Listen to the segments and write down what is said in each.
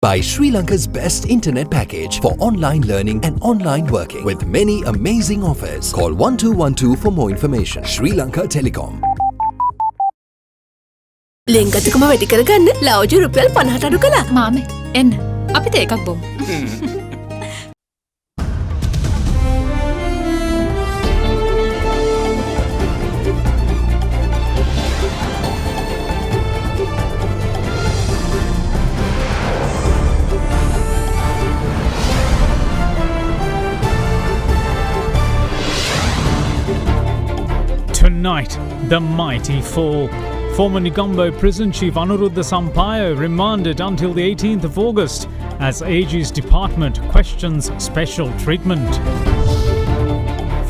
By Sri Lanka's best internet package for online learning and online working with many amazing offers. Call 1212 for more information. Sri Lanka Telecom. ලෙන්ගතුකම වැඩි කරගන්න ලව්ජු රුපියල් 50ට අඩු කළා. මාමේ එන්න අපිට එකක් බොමු. Tonight, the mighty fall. Former Negombo Prison Chief Anuruddha Sampaio remanded until the 18th of August as AG's department questions special treatment.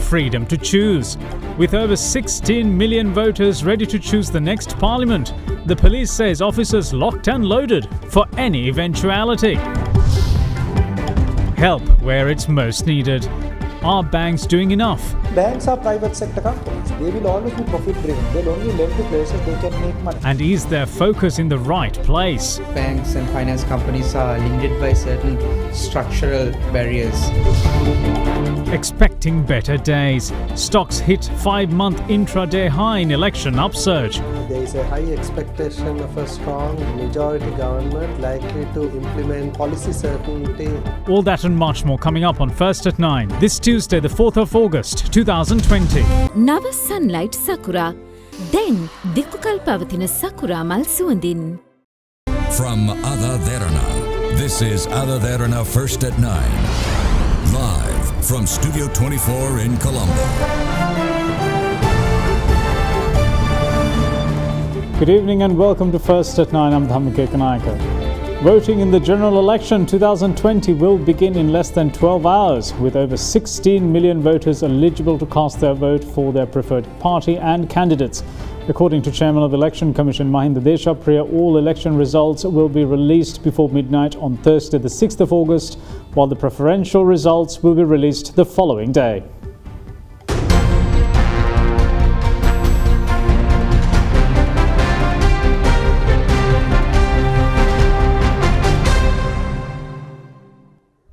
Freedom to choose. With over 16 million voters ready to choose the next parliament, the police says officers locked and loaded for any eventuality. Help where it's most needed. Are banks doing enough? Banks are private sector companies. They will always be profit driven. They'll only lend to places they can make money. And is their focus in the right place? Banks and finance companies are limited by certain structural barriers. Expecting better days. Stocks hit 5-month intraday high in election upsurge. There is a high expectation of a strong majority government likely to implement policy certainty. All that and much more coming up on First at 9. This Tuesday, the 4th of August, 2020. නව sunlight sakura. Then දික්කල් පවතින sakura මල් සුවඳින්. From AdaDerana, this is AdaDerana First at 9. Live from Studio 24 in Colombo. Good evening and welcome to First at 9. I'm Dhamike Kanayaka. Voting in the general election 2020 will begin in less than 12 hours, with over 16 million voters eligible to cast their vote for their preferred party and candidates. According to Chairman of the Election Commission Mahinda Deshapriya, all election results will be released before midnight on Thursday the 6th of August, while the preferential results will be released the following day.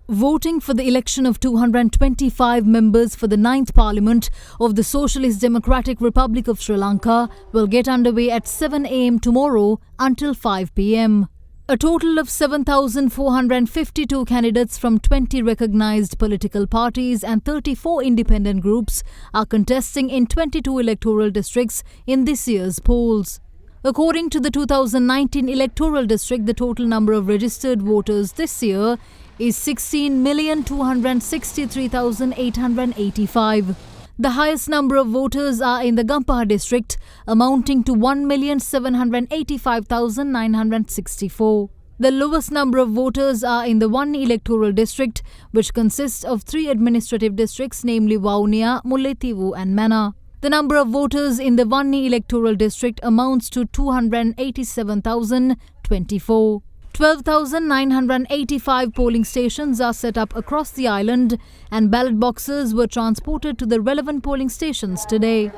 Voting for the election of 225 members for the 9th Parliament of the Socialist Democratic Republic of Sri Lanka will get underway at 7 a.m. tomorrow until 5 p.m. A total of 7,452 candidates from 20 recognised political parties and 34 independent groups are contesting in 22 electoral districts in this year's polls. According to the 2019 electoral district, the total number of registered voters this year is 16,263,885. The highest number of voters are in the Gampaha district, amounting to 1,785,964. The lowest number of voters are in the Wani electoral district, which consists of 3 administrative districts, namely Vaunia, Mullaitivu and Mana. The number of voters in the Wani electoral district amounts to 287,024. 12,985 polling stations are set up across the island, and ballot boxes were transported to the relevant polling stations today.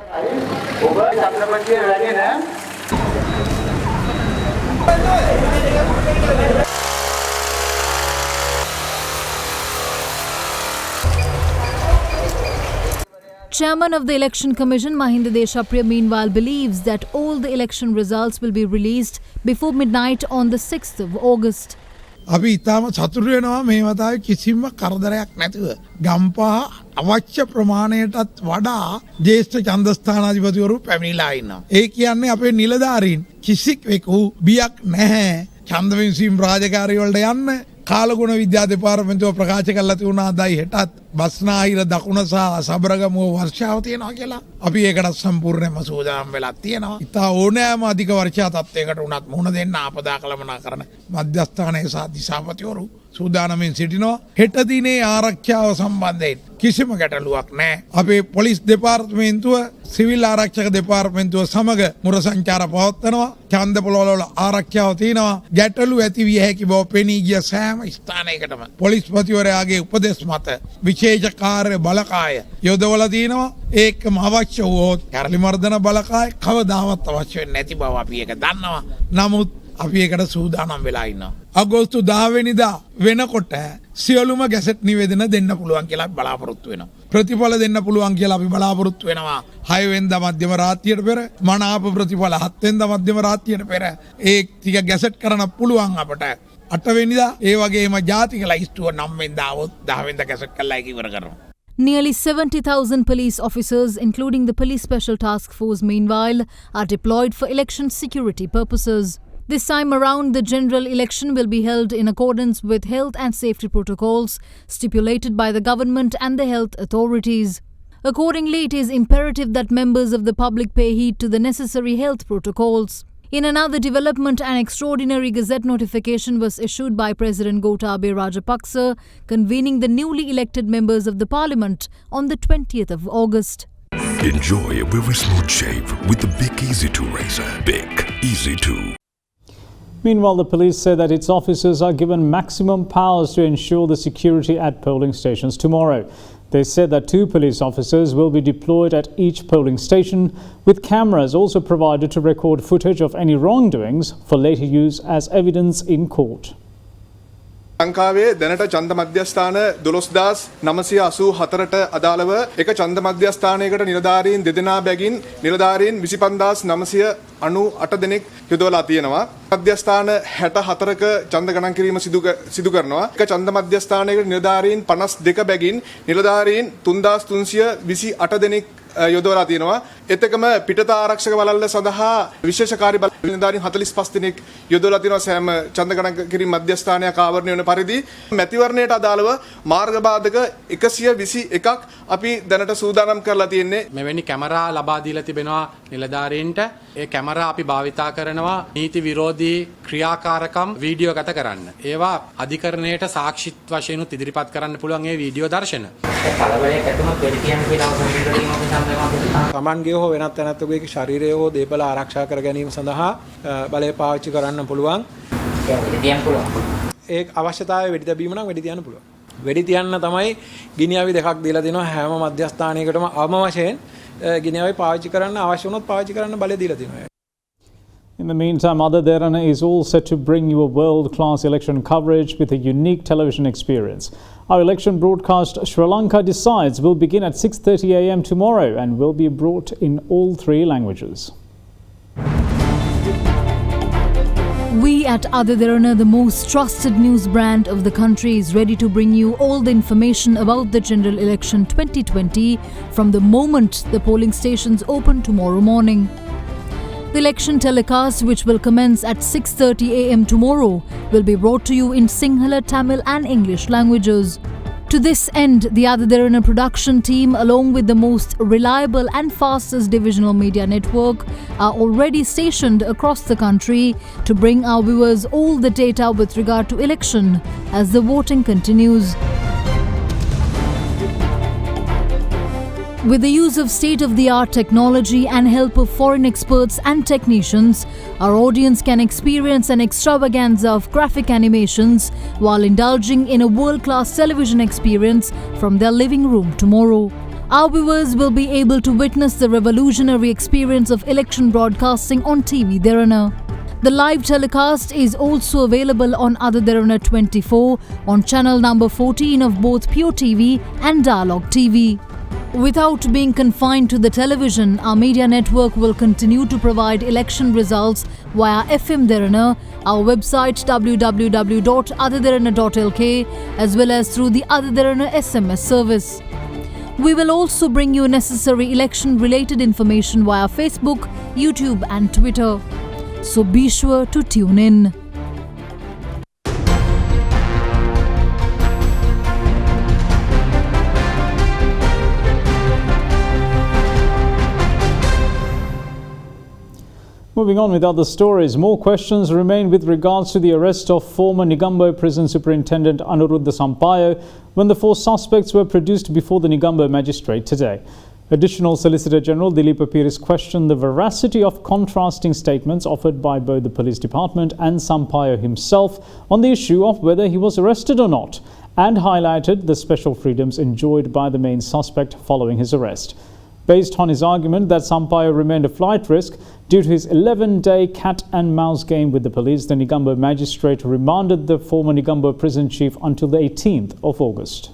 Chairman of the Election Commission Mahinda Deshapriya meanwhile believes that all the election results will be released before midnight on the 6th of August. අපි ඉතාම සතුටු වෙනවා මේ වතාවේ කිසිම කරදරයක් නැතුව ගම්පහ අවශ්‍ය ප්‍රමාණයටත් වඩා ජ්‍යෙෂ්ඨ ඡන්දස්ථානාධිපතිවරු පැමිණිලා ඉන්නවා. ඒ කියන්නේ අපේ නිලධාරීන් කිසිවෙකු බියක් නැහැ ඡන්ද විමසීම් රාජකාරී වලට යන්න. කාලගුණ විද්‍යා දෙපාර්තමේන්තුව ප්‍රකාශ කළා තියුණා අදයි හෙටත් බස්නාහිර දකුණ සහ සබරගමුව වර්ෂාව තියෙනවා කියලා. අපි ඒකට සම්පූර්ණයෙන්ම සූදානම් වෙලා තියෙනවා. ඉතා ඕනෑම අධික වර්ෂා තත්ත්වයකට උනත් මුහුණ දෙන්න ආපදා කළමනාකරන මධ්‍යස්ථානයේ සහ දිසාපතිවරු සූදානමින් සිටිනවා. හෙට දිනේ ආරක්ෂාව සම්බන්ධයෙන් කිසිම ගැටලුවක් නැහැ. අපේ පොලිස් දෙපාර්තමේන්තුව සිවිල් ආරක්ෂක දෙපාර්තමේන්තුව සමග මුර සංචාර පවත්වනවා. ඡන්ද පොළවල ආරක්ෂාව තියෙනවා. ගැටලු ඇති විය හැකි බව පෙනී ගිය සෑම ස්ථානයකටම පොලිස්පතිවරයාගේ උපදෙස් මත විශේෂ කාර්ය බලකාය යොදවලා තියෙනවා. ඒකම අවශ්‍ය වුවොත් කැරළි මර්දන බලකාය කවදාවත් අවශ්‍ය වෙන්නේ නැති බව අපි ඒක දන්නවා. නමුත් අපි ඒකට සූදානම් වෙලා ඉන්නවා. අගෝස්තු 10 වෙනිදා වෙනකොට සියලුම ගැසට් නිවේදන දෙන්න පුළුවන් කියලා බලාපොරොත්තු වෙනවා. ප්‍රතිඵල දෙන්න පුළුවන් කියලා අපි බලාපොරොත්තු වෙනවා. 6 වෙනිදා මධ්‍යම රාත්‍රියට පෙර මනාප ප්‍රතිඵල 7 වෙනිදා මධ්‍යම රාත්‍රියට පෙර ඒ ටික ගැසට් කරන්න පුළුවන් අපට. 8 වෙනිදා ඒ වගේම ජාතික ලයිස්තුව 9 වෙනිදා 10 වෙනිදා ගැසට් කරලා ඒක ඉවර කරනවා. Nearly 70,000 police officers, including the Police Special Task Force, meanwhile, are deployed for election security purposes. This time around, the general election will be held in accordance with health and safety protocols stipulated by the government and the health authorities. Accordingly, it is imperative that members of the public pay heed to the necessary health protocols. In another development, an extraordinary gazette notification was issued by President Gotabaya Rajapaksa, convening the newly elected members of the parliament on the 20th of August. Enjoy a very smooth shave with the Bic Easy 2 razor. Bic Easy 2. Meanwhile, the police say that its officers are given maximum powers to ensure the security at polling stations tomorrow. They said that 2 police officers will be deployed at each polling station, with cameras also provided to record footage of any wrongdoings for later use as evidence in court. ලංකාවේ දැනට ඡන්ද මධ්‍යස්ථාන 12984ට අදාළව එක ඡන්ද මධ්‍යස්ථානයකට නිලධාරීන් දෙදෙනා බැගින් නිලධාරීන් 25998 දෙනෙක් යොදවලා තියෙනවා. මධ්‍යස්ථාන 64ක ඡන්ද ගණන් කිරීම සිදු කරනවා. එක ඡන්ද මධ්‍යස්ථානයකට නිලධාරීන් 52 බැගින් නිලධාරීන් 3328 දෙනෙක් යොදවලා තියෙනවා. එතකම පිටත ආරක්ෂක බලල්ල සඳහා විශේෂකාරී බල නිලධාරීන් 45 දෙනෙක් යොදවලා තියෙනවා සෑම ඡන්ද ගණන් කිරීම මධ්‍යස්ථානයක් ආවරණය වන පරිදි. මැතිවරණයට අදාළව මාර්ග බාධක 121ක් අපි දැනට සූදානම් කරලා තියෙන්නේ. මෙවැනි කැමරා ලබා දීලා තිබෙනවා නිලධාරීන්ට. ඒ කැමරා අපි භාවිතා කරනවා නීති විරෝධී ක්‍රියාකාරකම් වීඩියෝ ගත කරන්න. ඒවා අධිකරණයට සාක්ෂි වශයෙන් ඉදිරිපත් කරන්න පුළුවන් ඒ වීඩියෝ දර්ශන. තමන්ගේ හෝ වෙනත් තැනැත්තෙකුගේ ශරීරය හෝ දේපල ආරක්ෂා කර ගැනීම සඳහා බලය පාවිච්චි කරන්න පුළුවන්. ඒ අවශ්‍යතාවය වෙඩි තැබීම නම් වෙඩි තියන්න පුළුවන්. වෙඩි තියන්න තමයි ගිනිඅවි දෙකක් දීලා දෙනවා හැම මධ්‍යස්ථානයකටම අවම වශයෙන් ගිනිඅවි පාවිච්චි කරන්න අවශ්‍ය වුණොත් පාවිච්චි කරන්න බලය දීලා දෙනවා. In the meantime, AdaDerana is all set to bring you a world-class election coverage with a unique television experience. Our election broadcast Sri Lanka Decides will begin at 6:30 a.m. tomorrow and will be brought in all 3 languages. We at AdaDerana, the most trusted news brand of the country, is ready to bring you all the information about the general election 2020 from the moment the polling stations open tomorrow morning. The election telecast, which will commence at 6:30 a.m. tomorrow, will be brought to you in Sinhala, Tamil and English languages. To this end, the AdaDerana production team, along with the most reliable and fastest divisional media network, are already stationed across the country to bring our viewers all the data with regard to election as the voting continues. With the use of state-of-the-art technology and help of foreign experts and technicians, our audience can experience an extravaganza of graphic animations while indulging in a world-class television experience from their living room tomorrow. Our viewers will be able to witness the revolutionary experience of election broadcasting on TV Derana. The live telecast is also available on AdaDerana 24 on channel number 14 of both Pure TV and Dialog TV. Without being confined to the television, our media network will continue to provide election results via FM Derana, our website www.adaderana.lk, as well as through the AdaDerana SMS service. We will also bring you necessary election-related information via Facebook, YouTube and Twitter. So be sure to tune in. Moving on with other stories, more questions remain with regards to the arrest of former Negombo Prison Superintendent Anuruddha Sampaio when the 4 suspects were produced before the Negombo magistrate today. Additional Solicitor General Dilip Piris questioned the veracity of contrasting statements offered by both the police department and Sampaio himself on the issue of whether he was arrested or not, and highlighted the special freedoms enjoyed by the main suspect following his arrest. based on his argument that Sampaio remained a flight risk due to his 11-day cat and mouse game with the police. The Negombo magistrate remanded the former Negombo prison chief until the 18th of August.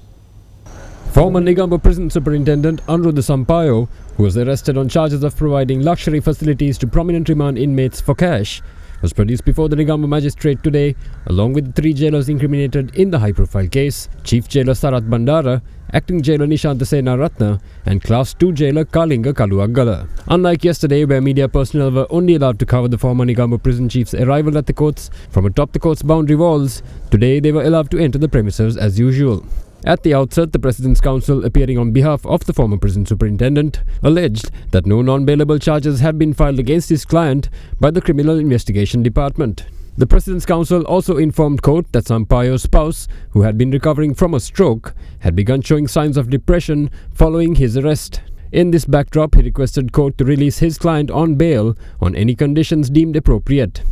Former Negombo Prison Superintendent Anuruddha Sampaio, who was arrested on charges of providing luxury facilities to prominent remand inmates for cash, was produced before the Negombo magistrate today, along with the 3 jailers incriminated in the high-profile case: Chief Jailer Sarath Bandara, Acting Jailer Nishantha Senaratne, and Class 2 Jailer Kalinga Kaluaggala. Unlike yesterday, where media personnel were only allowed to cover the former Negombo prison chief's arrival at the courts from atop the court's boundary walls, today they were allowed to enter the premises as usual. At the outset, the President's Counsel, appearing on behalf of the former prison superintendent, alleged that no non-bailable charges had been filed against his client by the Criminal Investigation Department. The President's Counsel also informed court that Sampaio's spouse, who had been recovering from a stroke, had begun showing signs of depression following his arrest. In this backdrop, he requested court to release his client on bail on any conditions deemed appropriate.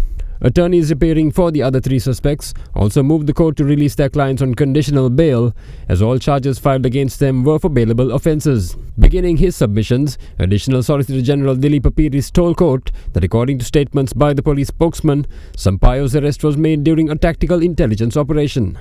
Attorneys appearing for the other 3 suspects also moved the court to release their clients on conditional bail, as all charges filed against them were for bailable offences. Beginning his submissions, Additional Solicitor General Dilip Piris told court that according to statements by the police spokesman, Sampaio's arrest was made during a tactical intelligence operation.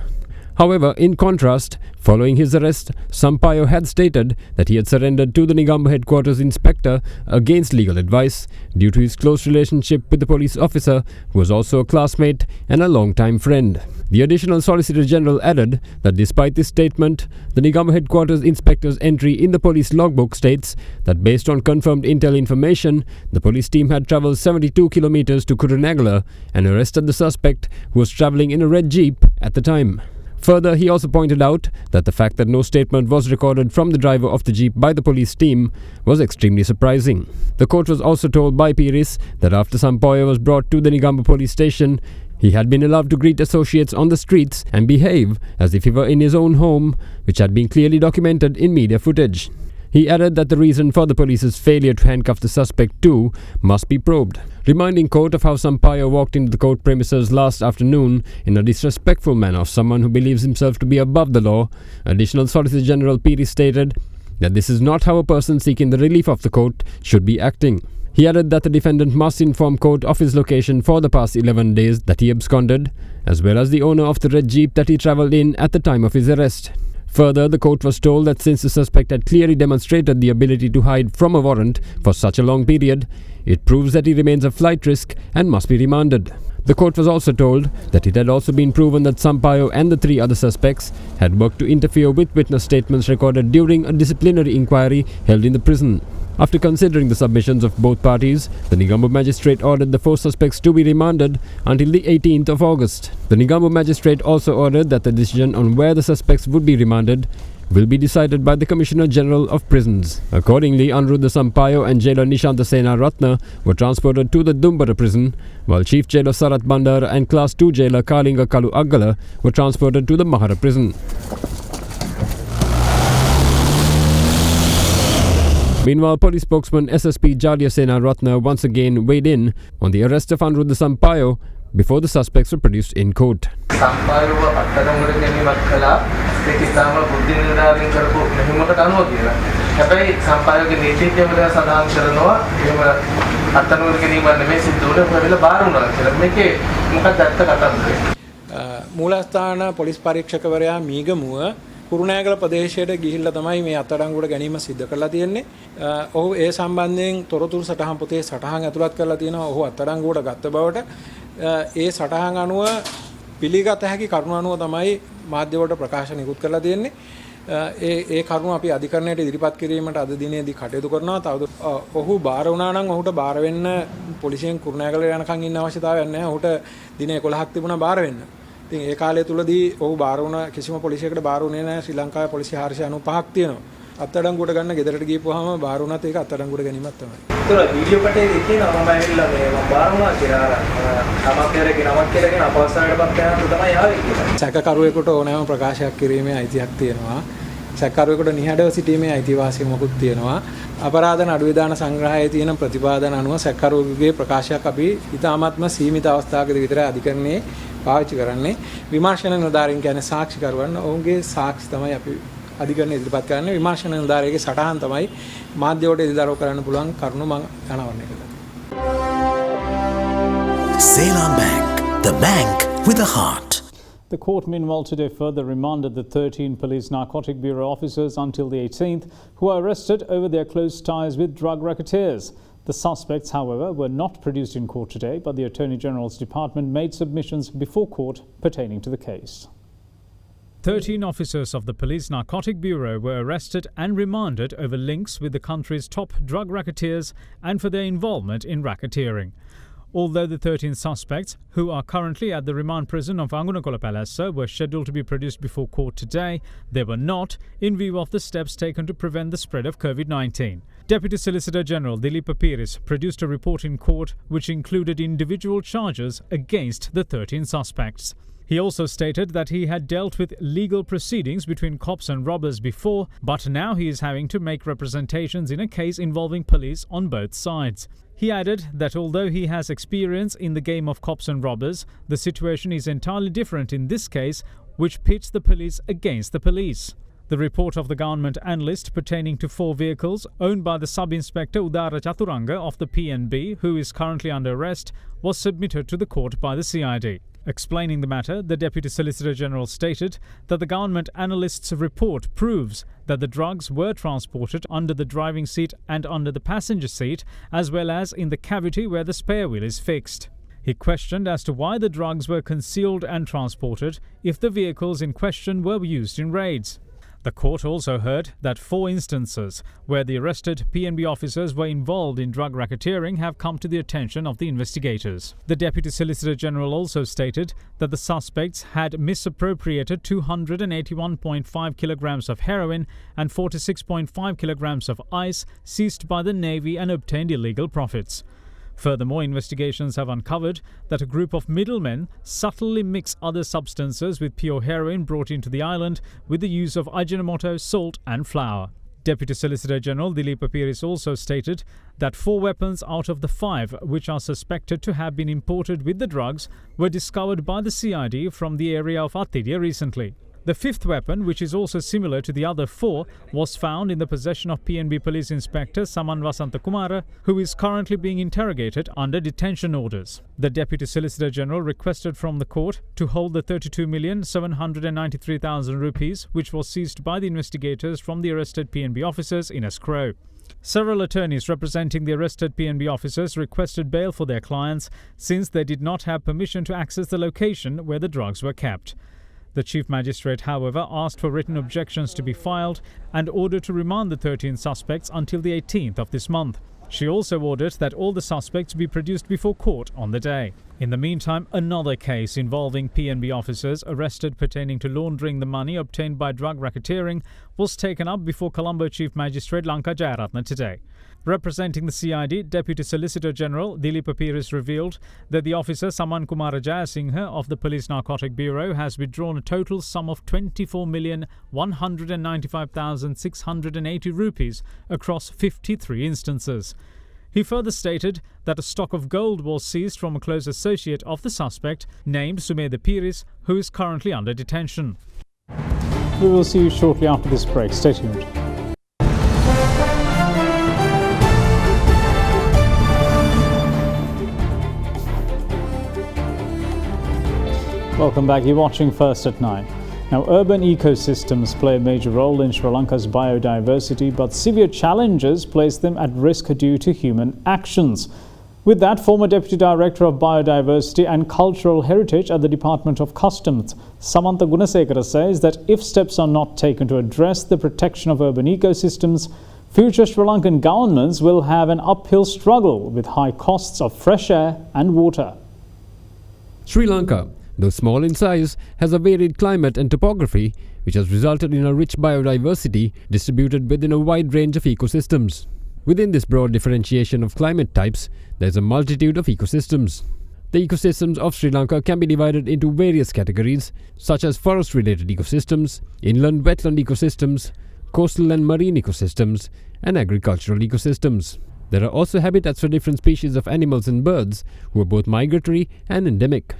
However, in contrast, following his arrest, Sampaio had stated that he had surrendered to the Negombo headquarters inspector against legal advice due to his close relationship with the police officer, who was also a classmate and a long-time friend. The Additional Solicitor General added that despite this statement, the Negombo headquarters inspector's entry in the police logbook states that based on confirmed intel information, the police team had travelled 72 kilometers to Kurunegala and arrested the suspect, who was travelling in a red jeep at the time. Further, he also pointed out that the fact that no statement was recorded from the driver of the jeep by the police team was extremely surprising. The court was also told by Piris that after Sampaio was brought to the Negombo police station, he had been allowed to greet associates on the streets and behave as if he were in his own home, which had been clearly documented in media footage. He added that the reason for the police's failure to handcuff the suspect too must be probed. Reminding court of how Sampaio walked into the court premises last afternoon in a disrespectful manner of someone who believes himself to be above the law, Additional Solicitor General Piris stated that this is not how a person seeking the relief of the court should be acting. He added that the defendant must inform court of his location for the past 11 days that he absconded, as well as the owner of the red jeep that he travelled in at the time of his arrest. Further, the court was told that since the suspect had clearly demonstrated the ability to hide from a warrant for such a long period, it proves that he remains a flight risk and must be remanded. The court was also told that it had also been proven that Sampaio and the 3 other suspects had worked to interfere with witness statements recorded during a disciplinary inquiry held in the prison. After considering the submissions of both parties, the Negombo magistrate ordered the 4 suspects to be remanded until the 18th of August. The Negombo magistrate also ordered that the decision on where the suspects would be remanded will be decided by the Commissioner General of Prisons. Accordingly, Anuruddha Sampaio and Jailer Nishantha Senaratne were transported to the Dumbara prison, while Chief Jailer Sarath Bandara and Class 2 Jailer Kalinga Kaluaggala were transported to the Mahara prison. Meanwhile, police spokesman SSP Jalia Senaratne once again weighed in on the arrest of Anuruddha Sampaio before the suspects were produced in court. මූලස්ථාන police පරීක්ෂකවරයා මීගමුව කුරුණෑගල ප්‍රදේශයට ගිහිල්ලා තමයි මේ අත්අඩංගුවට ගැනීම සිද්ධ කරලා තියෙන්නේ. ඔහු ඒ සම්බන්ධයෙන් තොරතුරු සටහන් පොතේ සටහන් ඇතුළත් කරලා තියෙනවා. ඔහු අත්අඩංගුවට ගත්ත බවට ඒ සටහන් අනුව පිළිගත හැකි කරුණු අනුව තමයි මාධ්‍යවලට ප්‍රකාශ නිකුත් කරලා තියෙන්නේ. ඒ කරුණු අපි අධිකරණයට ඉදිරිපත් කිරීමට අද දිනේදී කටයුතු කරනවා. තවද ඔහු බාර වුණා නම් ඔහුට බාර වෙන්න පොලිසියෙන් කුරුණෑගල යනකම් ඉන්න අවශ්‍යතාවයක් නැහැ. ඔහුට දින 11ක් තිබුණා බාර වෙන්න. ඉතින් ඒ කාලය තුලදී ඔහු බාර වුණ කිසිම පොලිසියකට බාර වුණේ නැහැ. ශ්‍රී ලංකාවේ පොලිසිය 495ක් තියෙනවා. අත්අඩංගුවට ගන්න ගෙදරට ගිහපුවාම බාර වුණත් ඒක අත්අඩංගුවට ගැනීමක් තමයි. ඒක වීඩියෝ කටේ තියෙනවා මම ඇවිල්ලා මේ බාර වුණා කියලා නමක් කරගෙන අපවස්ථාවකටපත් කරනවා තමයි ආවේ කියලා. සැකකරුවෙකුට ඕනෑම ප්‍රකාශයක් කිරීමේ අයිතියක් තියෙනවා. සැකකරුවෙකුට නිහඬව සිටීමේ අයිතිවාසිකම මොකුත් තියෙනවා. අපරාධ නඩු විධාන සංග්‍රහයේ තියෙන ප්‍රතිපාදන අනුව සැකකරුවෙකුගේ ප්‍රකාශයක් අපි ඉතාමත්ම සීමිත අවස්ථාවකදී විතරයි අධිකරණයේ පාවිච්චි කරන්නේ. විමර්ශන නිලධාරීන් කියන්නේ සාක්ෂිකරුවන්. ඔවුන්ගේ සාක්ෂි තමයි අපි අධිකරණය ඉදිරිපත් කරන්නේ විමර්ශන නිලධාරියගේ සටහන් තමයි මාධ්‍යවට ඉදිරිදරව් කරන්න පුළුවන් කරුණු මම අනාවරණය කළා. Ceylon Bank, the bank with a heart. The court, meanwhile, today further remanded the 13 Police Narcotic Bureau officers until the 18th who were arrested over their close ties with drug racketeers. The suspects, however, were not produced in court today, but the Attorney General's department made submissions before court pertaining to the case. 13 officers of the Police Narcotic Bureau were arrested and remanded over links with the country's top drug racketeers and for their involvement in racketeering. Although the 13 suspects, who are currently at the remand prison of Angunakola Palazzo, were scheduled to be produced before court today, they were not, in view of the steps taken to prevent the spread of COVID-19. Deputy Solicitor General Dilip Piris produced a report in court which included individual charges against the 13 suspects. He also stated that he had dealt with legal proceedings between cops and robbers before, but now he is having to make representations in a case involving police on both sides. He added that although he has experience in the game of cops and robbers, the situation is entirely different in this case, which pits the police against the police. The report of the government analyst pertaining to 4 vehicles owned by the Sub-Inspector Udara Chaturanga of the PNB, who is currently under arrest, was submitted to the court by the CID. Explaining the matter, the Deputy Solicitor General stated that the government analyst's report proves that the drugs were transported under the driving seat and under the passenger seat, as well as in the cavity where the spare wheel is fixed. He questioned as to why the drugs were concealed and transported if the vehicles in question were used in raids. The court also heard that 4 instances where the arrested PNB officers were involved in drug racketeering have come to the attention of the investigators. The Deputy Solicitor General also stated that the suspects had misappropriated 281.5 kilograms of heroin and 46.5 kilograms of ice seized by the Navy and obtained illegal profits. Furthermore, investigations have uncovered that a group of middlemen subtly mix other substances with pure heroin brought into the island with the use of Ajinomoto, salt and flour. Deputy Solicitor General Dilip Piris also stated that 4 weapons out of the 5 which are suspected to have been imported with the drugs were discovered by the CID from the area of Athiria recently. The 5th weapon, which is also similar to the other 4, was found in the possession of PNB Police Inspector Saman Vasantha Kumara, who is currently being interrogated under detention orders. The Deputy Solicitor General requested from the court to hold the 32,793,000 rupees, which was seized by the investigators from the arrested PNB officers, in escrow. Several attorneys representing the arrested PNB officers requested bail for their clients since they did not have permission to access the location where the drugs were kept. The Chief Magistrate, however, asked for written objections to be filed and ordered to remand the 13 suspects until the 18th of this month. She also ordered that all the suspects be produced before court on the day. In the meantime, another case involving PNB officers arrested pertaining to laundering the money obtained by drug racketeering was taken up before Colombo Chief Magistrate Lanka Jayaratna today. Representing the CID, Deputy Solicitor General Dilip Piris revealed that the officer Saman Kumara Jayasinghe of the Police Narcotic Bureau has withdrawn a total sum of 24,195,680 rupees across 53 instances. He further stated that a stock of gold was seized from a close associate of the suspect named Sumedha Piris, who is currently under detention. We will see you shortly after this break. Stay tuned. Welcome back. You're watching First at 9. Now, urban ecosystems play a major role in Sri Lanka's biodiversity, but severe challenges place them at risk due to human actions. With that, former Deputy Director of Biodiversity and Cultural Heritage at the Department of Customs, Samantha Gunasekara, says that if steps are not taken to address the protection of urban ecosystems, future Sri Lankan governments will have an uphill struggle with high costs of fresh air and water. Sri Lanka, though small in size, has a varied climate and topography, which has resulted in a rich biodiversity distributed within a wide range of ecosystems. Within this broad differentiation of climate types, there is a multitude of ecosystems. The ecosystems of Sri Lanka can be divided into various categories, such as forest-related ecosystems, inland wetland ecosystems, coastal and marine ecosystems, and agricultural ecosystems. There are also habitats for different species of animals and birds, who are both migratory and endemic.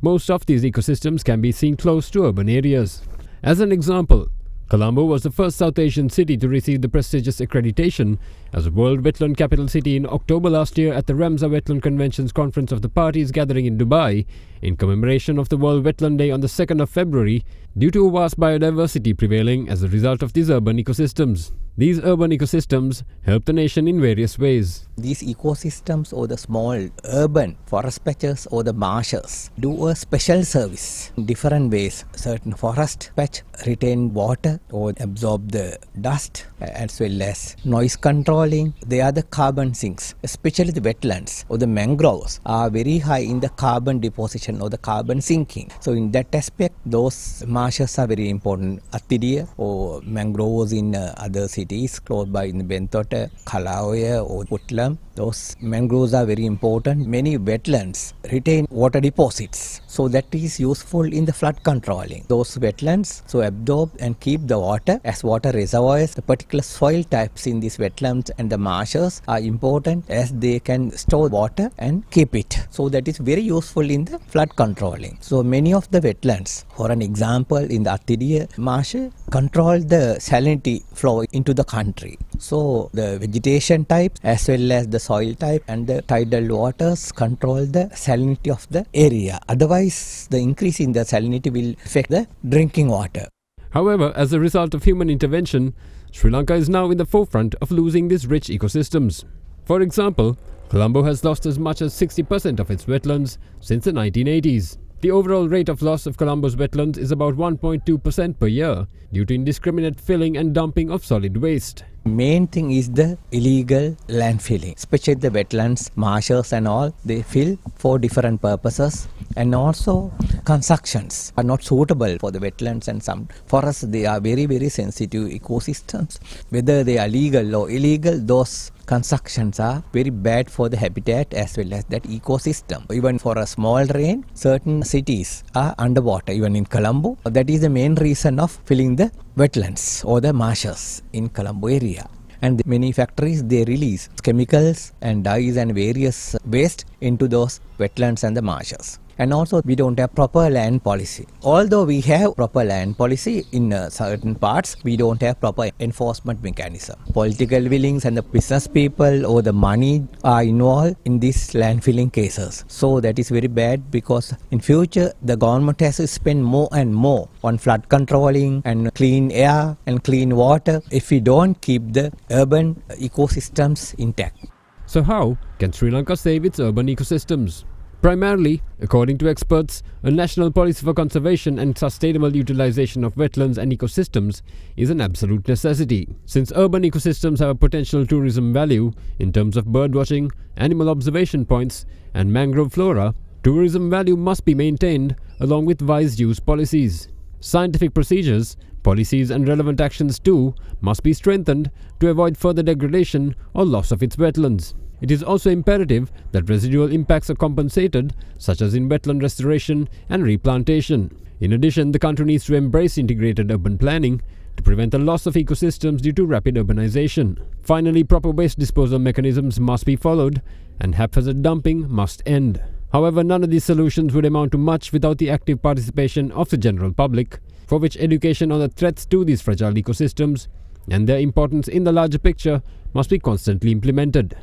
Most of these ecosystems can be seen close to urban areas. As an example, Colombo was the first South Asian city to receive the prestigious accreditation as a World Wetland Capital City in October last year at the Ramsar Wetland Conventions Conference of the Parties gathering in Dubai in commemoration of the World Wetland Day on the 2nd of February due to a vast biodiversity prevailing as a result of these urban ecosystems. These urban ecosystems help the nation in various ways. These ecosystems or the small urban forest patches or the marshes do a special service in different ways. Certain forest patch retain water or absorb the dust as well as noise controlling. They are the carbon sinks. Especially the wetlands or the mangroves are very high in the carbon deposition or the carbon sinking. So in that aspect, those marshes are very important. Athidiya or mangroves in other cities close by in Bentota, Kalawaya or Putlam, those mangroves are very important. Many wetlands retain water deposits, so that is useful in the flood controlling. Those wetlands so absorb and keep the water as water reservoirs. The particular soil types in these wetlands and the marshes are important as they can store water and keep it. So that is very useful in the flood controlling. So many of the wetlands, for an example in the Athidiya marsh, control the salinity flow into the country. So the vegetation types as well as the soil type and the tidal waters control the salinity of the area. Otherwise, the increase in the salinity will affect the drinking water. However, as a result of human intervention, Sri Lanka is now in the forefront of losing these rich ecosystems. For example, Colombo has lost as much as 60% of its wetlands since the 1980s. The overall rate of loss of Colombo's wetlands is about 1.2% per year due to indiscriminate filling and dumping of solid waste. Main thing is the illegal landfilling, especially the wetlands, marshes and all. They fill for different purposes, and also constructions are not suitable for the wetlands and some forests. They are very, very sensitive ecosystems. Whether they are legal or illegal, those constructions are very bad for the habitat as well as that ecosystem. Even for a small rain, certain cities are underwater, even in Colombo. That is the main reason of filling the wetlands or the marshes in Colombo area. And many factories, they release chemicals and dyes and various waste into those wetlands and the marshes. And also we don't have proper land policy. Although we have proper land policy in certain parts, we don't have proper enforcement mechanism. Political willings and the business people or the money are involved in these landfilling cases. So that is very bad, because in future the government has to spend more and more on flood controlling and clean air and clean water if we don't keep the urban ecosystems intact. So how can Sri Lanka save its urban ecosystems? Primarily, according to experts, a national policy for conservation and sustainable utilization of wetlands and ecosystems is an absolute necessity. Since urban ecosystems have a potential tourism value in terms of birdwatching, animal observation points, and mangrove flora, tourism value must be maintained along with wise use policies. Scientific procedures, policies and relevant actions too must be strengthened to avoid further degradation or loss of its wetlands. It is also imperative that residual impacts are compensated, such as in wetland restoration and replantation. In addition, the country needs to embrace integrated urban planning to prevent the loss of ecosystems due to rapid urbanization. Finally, proper waste disposal mechanisms must be followed, and haphazard dumping must end. However, none of these solutions would amount to much without the active participation of the general public, for which education on the threats to these fragile ecosystems and their importance in the larger picture must be constantly implemented.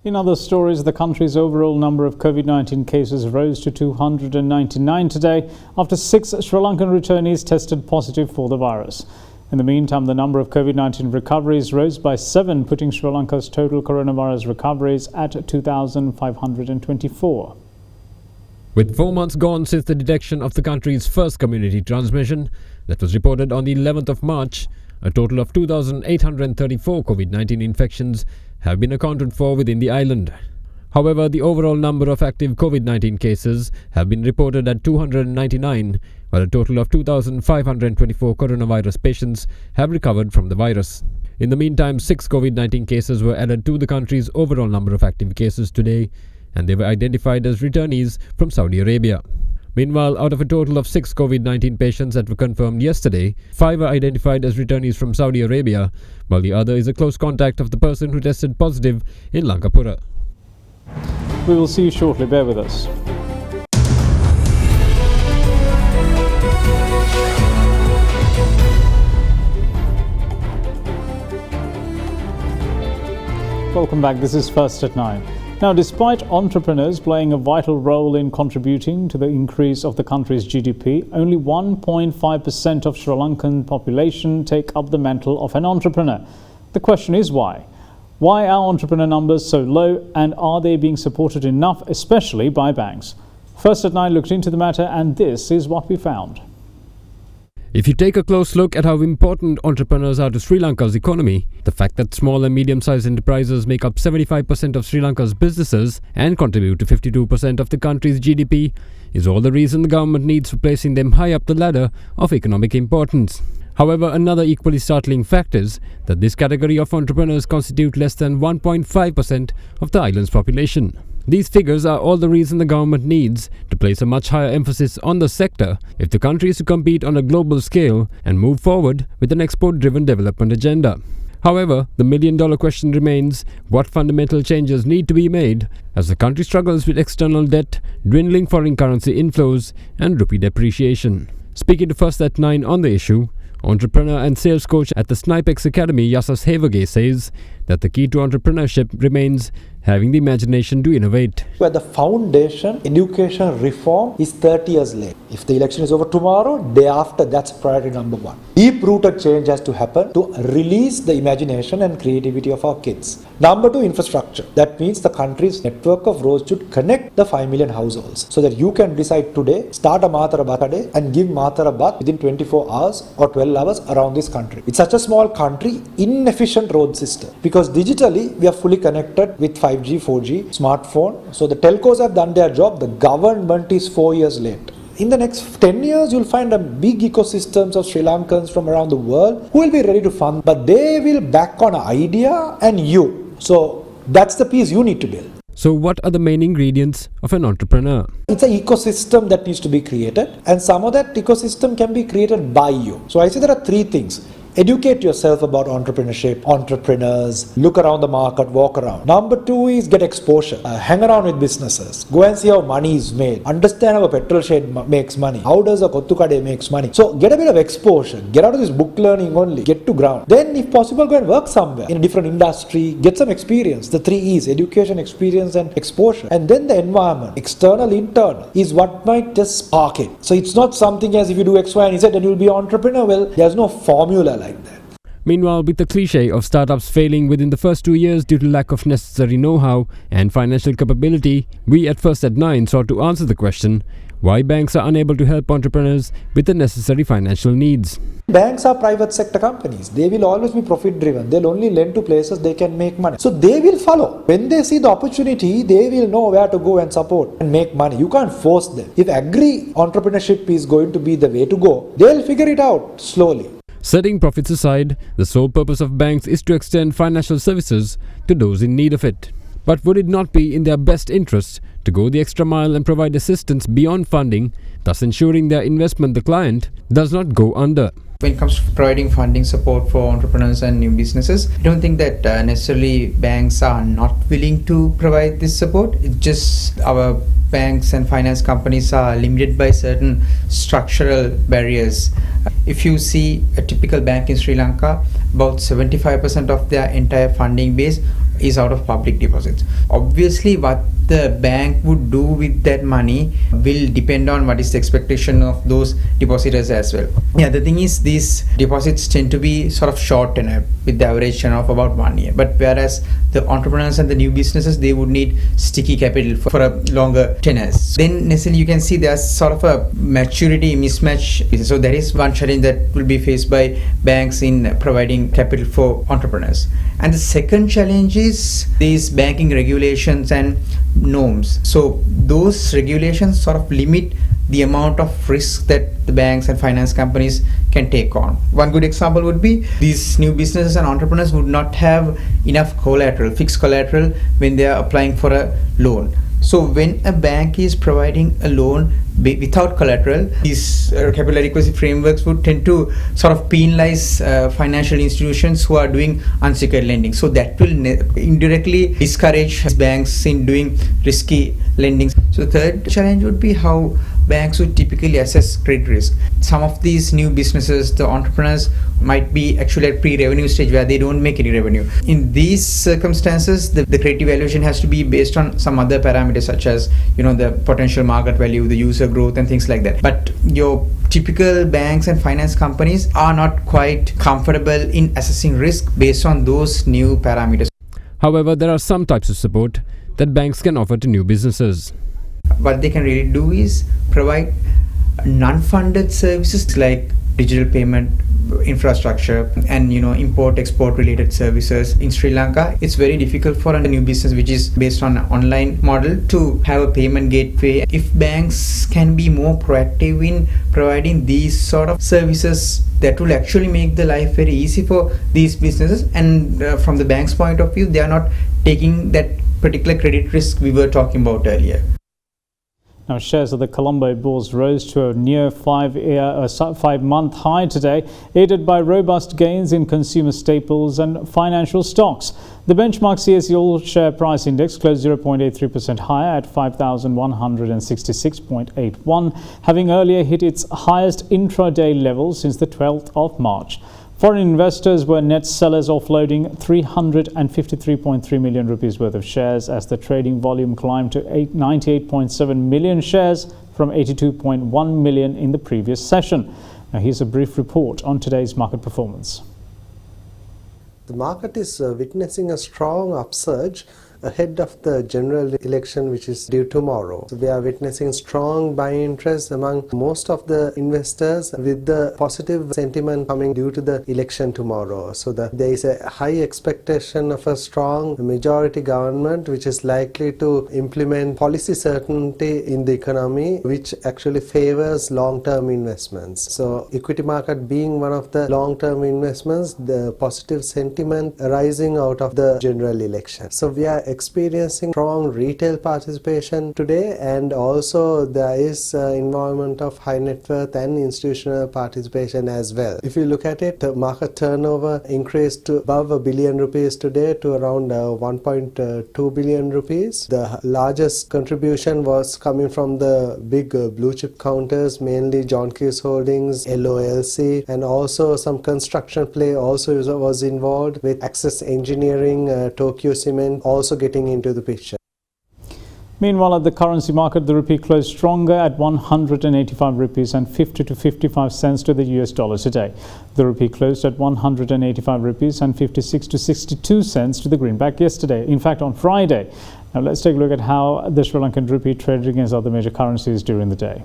In other stories, the country's overall number of COVID-19 cases rose to 299 today after 6 Sri Lankan returnees tested positive for the virus. In the meantime, the number of COVID-19 recoveries rose by 7, putting Sri Lanka's total coronavirus recoveries at 2,524. With 4 months gone since the detection of the country's first community transmission that was reported on the 11th of March, a total of 2,834 COVID-19 infections have been accounted for within the island. However, the overall number of active COVID-19 cases have been reported at 299, while a total of 2,524 coronavirus patients have recovered from the virus. In the meantime, 6 COVID-19 cases were added to the country's overall number of active cases today, and they were identified as returnees from Saudi Arabia. Meanwhile, out of a total of 6 COVID-19 patients that were confirmed yesterday, 5 are identified as returnees from Saudi Arabia, while the other is a close contact of the person who tested positive in Lankapura. We will see you shortly. Bear with us. welcome back. This is First at 9. Now, despite entrepreneurs playing a vital role in contributing to the increase of the country's GDP, only 1.5% of Sri Lankan population take up the mantle of an entrepreneur. The question is why? Why are entrepreneur numbers so low, and are they being supported enough, especially by banks? First at 9 looked into the matter, and this is what we found. If you take a close look at how important entrepreneurs are to Sri Lanka's economy, the fact that small and medium-sized enterprises make up 75% of Sri Lanka's businesses and contribute to 52% of the country's GDP is all the reason the government needs for placing them high up the ladder of economic importance. However, another equally startling fact is that this category of entrepreneurs constitute less than 1.5% of the island's population. These figures are all the reason the government needs to place a much higher emphasis on the sector if the country is to compete on a global scale and move forward with an export-driven development agenda. However, the million-dollar question remains what fundamental changes need to be made as the country struggles with external debt, dwindling foreign currency inflows and rupee depreciation. Speaking to First at 9 on the issue, entrepreneur and sales coach at the SNIPEX Academy, Yasas Hevage, says that the key to entrepreneurship remains having the imagination to innovate. Where the foundation, education reform is 30 years late. If the election is over tomorrow, day after, that's priority number one. Deep-rooted change has to happen to release the imagination and creativity of our kids. Number two, infrastructure. That means the country's network of roads should connect the 5 million households so that you can decide today, start a Matara Bath today and give Matara Bath within 24 hours or 12 hours around this country. It's such a small country, inefficient road system. Because digitally, we are fully connected with 5G, 4G, smartphone. So the telcos have done their job. The government is 4 years late. In the next 10 years, you'll find a big ecosystems of Sri Lankans from around the world who will be ready to fund, but they will back on an idea and you. So that's the piece you need to build. So what are the main ingredients of an entrepreneur? It's an ecosystem that needs to be created, and some of that ecosystem can be created by you. So I say there are three things. Educate yourself about entrepreneurship, entrepreneurs, look around the market, walk around. Number two is get exposure. Hang around with businesses. Go and see how money is made. Understand how a petrol shed makes money. How does a Kottukade makes money. So get a bit of exposure. Get out of this book learning only. Get to ground. Then if possible, go and work somewhere in a different industry. Get some experience. The three E's: education, experience and exposure. And then the environment, external, internal, is what might just spark it. So it's not something as if you do X, Y and Z and you'll be an entrepreneur. Well, there's no formula like that. Meanwhile, with the cliche of startups failing within the first 2 years due to lack of necessary know-how and financial capability, we at First at 9 sought to answer the question why banks are unable to help entrepreneurs with the necessary financial needs. Banks are private sector companies. They will always be profit driven. They'll only lend to places they can make money. So they will follow. When they see the opportunity, they will know where to go and support and make money. You can't force them. If agree entrepreneurship is going to be the way to go, they'll figure it out slowly. Setting profits aside, the sole purpose of banks is to extend financial services to those in need of it. But would it not be in their best interest to go the extra mile and provide assistance beyond funding, thus ensuring their investment, the client, does not go under? When it comes to providing funding support for entrepreneurs and new businesses, I don't think that necessarily banks are not willing to provide this support. It's just our banks and finance companies are limited by certain structural barriers. If you see a typical bank in Sri Lanka, about 75% of their entire funding base is out of public deposits. Obviously, what the bank would do with that money will depend on what is the expectation of those depositors as well. Yeah, the thing is, these deposits tend to be sort of short tenor with the average tenor of about 1 year. But whereas the entrepreneurs and the new businesses, they would need sticky capital for a longer tenors. Then necessarily you can see there's sort of a maturity mismatch. So that is one challenge that will be faced by banks in providing capital for entrepreneurs. And the second challenge is these banking regulations and norms. So those regulations sort of limit the amount of risk that the banks and finance companies can take on. One good example would be these new businesses and entrepreneurs would not have enough collateral, fixed collateral, when they are applying for a loan. So when a bank is providing a loan without collateral, these capital adequacy frameworks would tend to sort of penalize financial institutions who are doing unsecured lending. So that will indirectly discourage banks in doing risky lending. So the third challenge would be how banks would typically assess credit risk. Some of these new businesses, the entrepreneurs might be actually at pre-revenue stage where they don't make any revenue. In these circumstances, the credit evaluation has to be based on some other parameters such as, the potential market value, the user growth and things like that. But your typical banks and finance companies are not quite comfortable in assessing risk based on those new parameters. However, there are some types of support that banks can offer to new businesses. What they can really do is provide non-funded services like digital payment infrastructure and import-export related services. In Sri Lanka, it's very difficult for a new business which is based on an online model to have a payment gateway. If banks can be more proactive in providing these sort of services, that will actually make the life very easy for these businesses, and from the bank's point of view, they are not taking that particular credit risk we were talking about earlier. Now, shares of the Colombo Bulls rose to a near 5-month high today, aided by robust gains in consumer staples and financial stocks. The benchmark CSE All Share Price Index closed 0.83% higher at 5,166.81, having earlier hit its highest intraday level since the 12th of March. Foreign investors were net sellers, offloading 353.3 million rupees worth of shares as the trading volume climbed to 98.7 million shares from 82.1 million in the previous session. Now here's a brief report on today's market performance. The market is witnessing a strong upsurge ahead of the general election which is due tomorrow. So we are witnessing strong buying interest among most of the investors with the positive sentiment coming due to the election tomorrow. So there is a high expectation of a strong majority government which is likely to implement policy certainty in the economy, which actually favors long-term investments. So equity market being one of the long-term investments, the positive sentiment arising out of the general election. So we are experiencing strong retail participation today, and also there is involvement of high net worth and institutional participation as well. If you look at it, the market turnover increased to above $1 billion today to around 1.2 billion rupees. The largest contribution was coming from the big blue chip counters, mainly John Keys Holdings, LOLC, and also some construction play also was involved with Access Engineering, Tokyo Cement also getting into the picture. Meanwhile, at the currency market, the rupee closed stronger at 185 rupees and 50 to 55 cents to the US dollar today. The rupee closed at 185 rupees and 56 to 62 cents to the greenback yesterday. In fact, on Friday. Now let's take a look at how the Sri Lankan rupee traded against other major currencies during the day.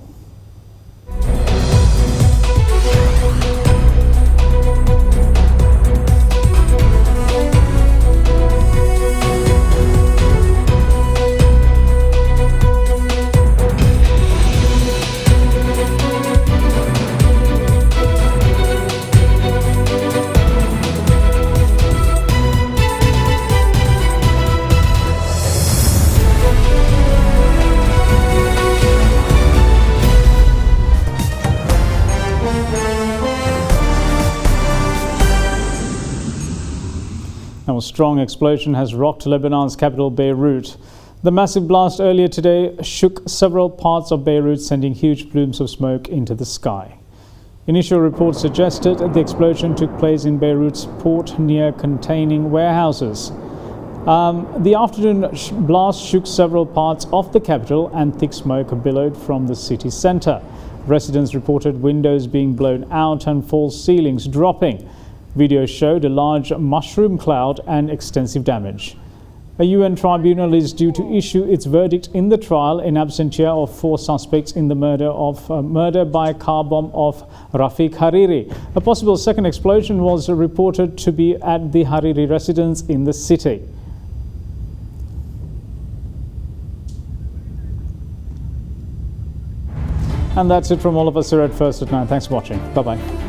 Now, a strong explosion has rocked Lebanon's capital, Beirut. The massive blast earlier today shook several parts of Beirut, sending huge plumes of smoke into the sky. Initial reports suggested the explosion took place in Beirut's port near containing warehouses. The afternoon blast shook several parts of the capital, and thick smoke billowed from the city center. Residents reported windows being blown out and false ceilings dropping. Videos showed a large mushroom cloud and extensive damage. A UN tribunal is due to issue its verdict in the trial in absentia of 4 suspects in the murder by car bomb of Rafiq Hariri. A possible second explosion was reported to be at the Hariri residence in the city. And that's it from all of us here at First at 9. Thanks for watching. Bye-bye.